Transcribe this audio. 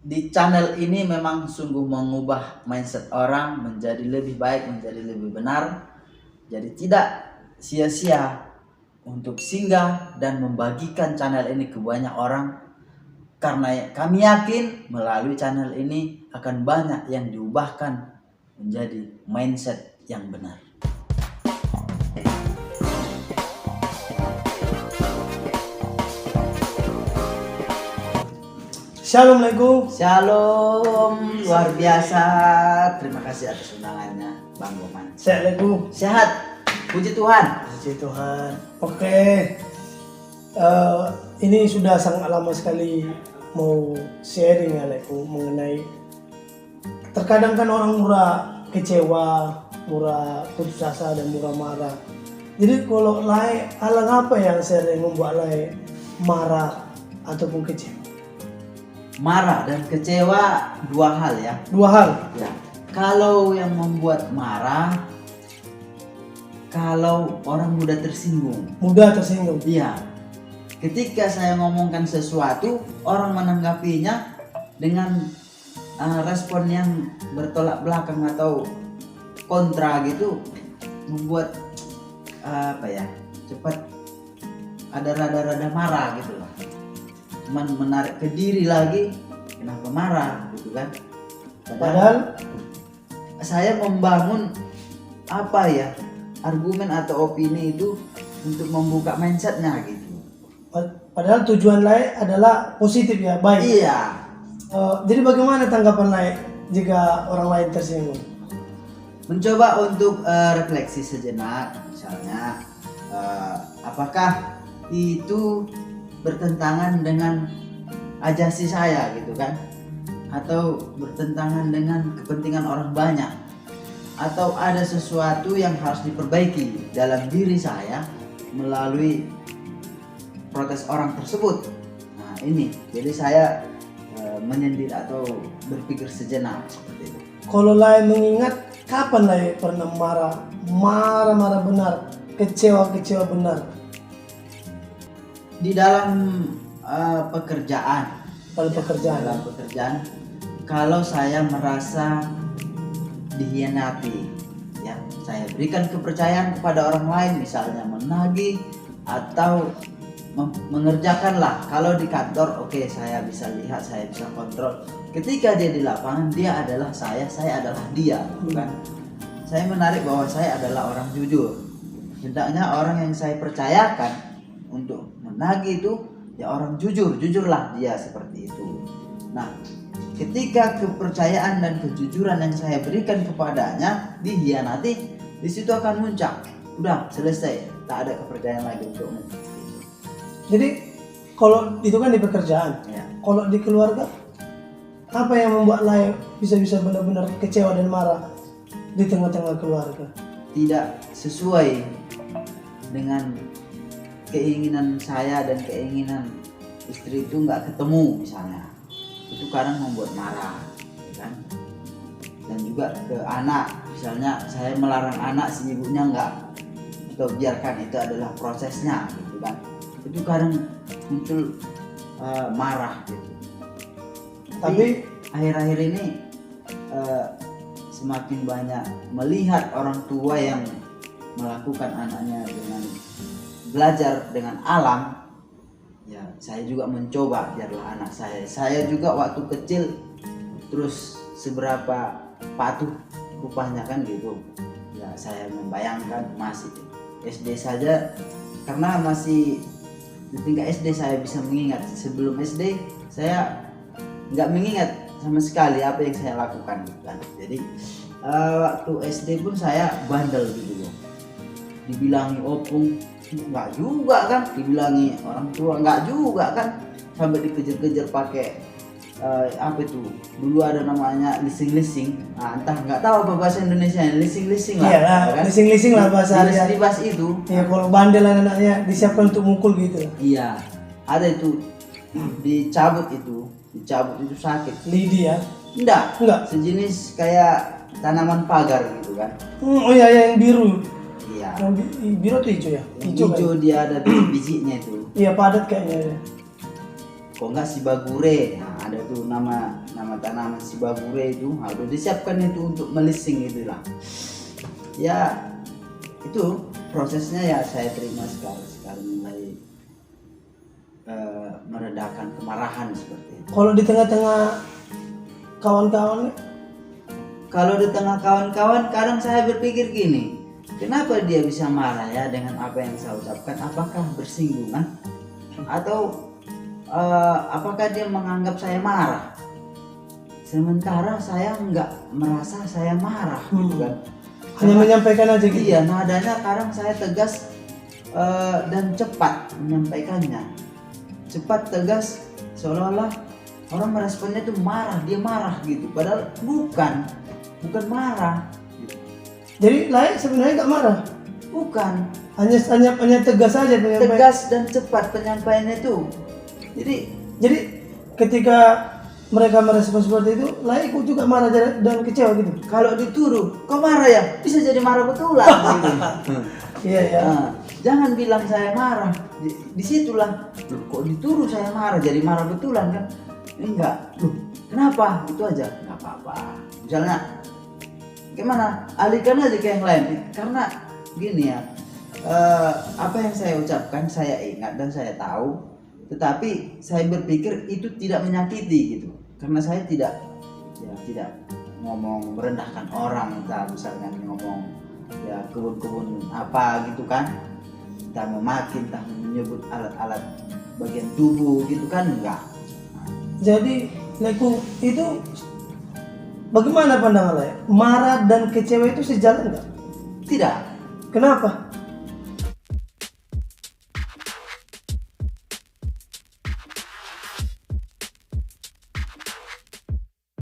di channel ini memang sungguh mengubah mindset orang menjadi lebih baik, menjadi lebih benar. Jadi tidak sia-sia untuk singgah dan membagikan channel ini ke banyak orang, karena kami yakin melalui channel ini akan banyak yang diubahkan menjadi mindset yang benar. Assalamualaikum. Shalom, luar biasa. Terima kasih atas undangannya, Bang Boman. Assalamualaikum. Sehat, puji Tuhan. Puji Tuhan. Oke. Ini sudah sangat lama sekali mau sharing ya, mengenai terkadang kan orang murah kecewa, murah putus asa dan murah marah. Jadi kalau hal apa yang sering membuat marah ataupun kecewa? Marah dan kecewa dua hal ya. Dua hal. Ya. Kalau yang membuat marah, kalau orang mudah tersinggung. Mudah tersinggung. Iya. Ketika saya ngomongkan sesuatu, orang menanggapinya dengan respon yang bertolak belakang atau kontra gitu, membuat cepat ada rada-rada marah gitu loh. Cuman menarik ke diri lagi, kenapa marah gitu kan? Padahal saya membangun argumen atau opini itu untuk membuka mindsetnya gitu. Padahal tujuan adalah positif ya, baik. Iya. Jadi bagaimana tanggapan jika orang lain tersinggung? Mencoba untuk refleksi sejenak, misalnya apakah itu bertentangan dengan ajasi saya gitu kan, atau bertentangan dengan kepentingan orang banyak, atau ada sesuatu yang harus diperbaiki dalam diri saya melalui protes orang tersebut. Nah ini, jadi saya menyendiri atau berpikir sejenak seperti itu. Kalau lain mengingat kapan pernah marah benar, kecewa benar? Di dalam pekerjaan, dalam pekerjaan, kalau saya merasa dihianati, ya saya berikan kepercayaan kepada orang lain, misalnya menagih atau mengerjakan lah. Kalau di kantor, oke, saya bisa lihat, saya bisa kontrol. Ketika dia di lapangan, dia adalah saya adalah dia, bukan? Saya menarik bahwa saya adalah orang jujur. Hendaknya orang yang saya percayakan untuk menagih itu ya orang jujurlah dia seperti itu. Nah, ketika kepercayaan dan kejujuran yang saya berikan kepadanya dihianati, di situ akan muncak. Udah selesai, tak ada kepercayaan lagi untukmu. Jadi kalau itu kan di pekerjaan, Ya. Kalau di keluarga, apa yang membuat bisa benar-benar kecewa dan marah di tengah-tengah keluarga? Tidak sesuai dengan keinginan saya dan keinginan istri itu nggak ketemu misalnya, itu kadang membuat marah, ya kan? Dan juga ke anak, misalnya saya melarang anak si ibunya nggak, atau biarkan itu adalah prosesnya gitu kan, itu kadang muncul marah gitu. Tapi akhir-akhir ini semakin banyak melihat orang tua yang melakukan anaknya dengan belajar dengan alam, ya saya juga mencoba biarlah anak saya juga waktu kecil terus seberapa patuh rupanya kan gitu ya. Saya membayangkan masih SD saja, karena masih di tingkat SD saya bisa mengingat. Sebelum SD saya nggak mengingat sama sekali apa yang saya lakukan gitu kan. Jadi waktu SD pun saya bandel gitu loh, dibilangi opung nggak juga kan, dibilangi orang tua nggak juga kan, sampai dikejar-kejar pakai dulu ada namanya lising-lising, entah nggak tahu apa bahasa Indonesia, lising-lising lah. Iya lah, kan? lising-lising lah bahasa harian. Libas itu. Ya kalau bandel anaknya disiapkan untuk mukul gitu. Iya, ada itu dicabut itu sakit. Lidi ya? Enggak. Sejenis kayak tanaman pagar gitu kan. Oh iya, yang biru. Iya. Yang biru tuh hijau ya? Hijau kan? dia ada biji-bijinya itu. Iya, padat kayaknya. Kok enggak si bagure. Nah, ada tuh nama tanaman si babure itu harus disiapkan itu untuk melising itulah. Ya itu prosesnya ya saya terima sekarang mulai meredakan kemarahan seperti itu. Kalau di tengah-tengah kawan-kawan, Kalau di tengah kawan-kawan kadang saya berpikir gini, kenapa dia bisa marah ya dengan apa yang saya ucapkan? Apakah bersinggungan atau apakah dia menganggap saya marah? Sementara saya nggak merasa saya marah gitu kan. hanya menyampaikan aja gitu. Iya, nadanya kadang saya tegas dan cepat menyampaikannya. Cepat, tegas, seolah-olah orang meresponnya itu marah, dia marah gitu. Padahal bukan marah. Jadi layak sebenarnya nggak marah, Bukan, hanya tegas saja penyampaian. tegas dan cepat penyampaiannya itu. Jadi ketika mereka merespon seperti itu, layak ikut juga marah dan kecewa gitu. Kalau dituduh, kok marah ya? Bisa jadi marah betulan gitu. Iya ya. Nah, jangan bilang saya marah. Disitulah, loh, kok dituduh saya marah, jadi marah betulan kan? Enggak. Loh, kenapa? Itu aja, nggak apa-apa. Misalnya, gimana? Alihkan aja ke yang lain. Karena gini ya, apa yang saya ucapkan saya ingat dan saya tahu. Tetapi saya berpikir itu tidak menyakiti gitu, karena saya tidak ngomong merendahkan orang, entah misalnya ngomong ya kebun apa gitu kan, entah memaki, entah menyebut alat-alat bagian tubuh gitu kan, enggak. Jadi Leku itu bagaimana pandangan Lek? Marah dan kecewa itu sejalan nggak? Tidak. Kenapa?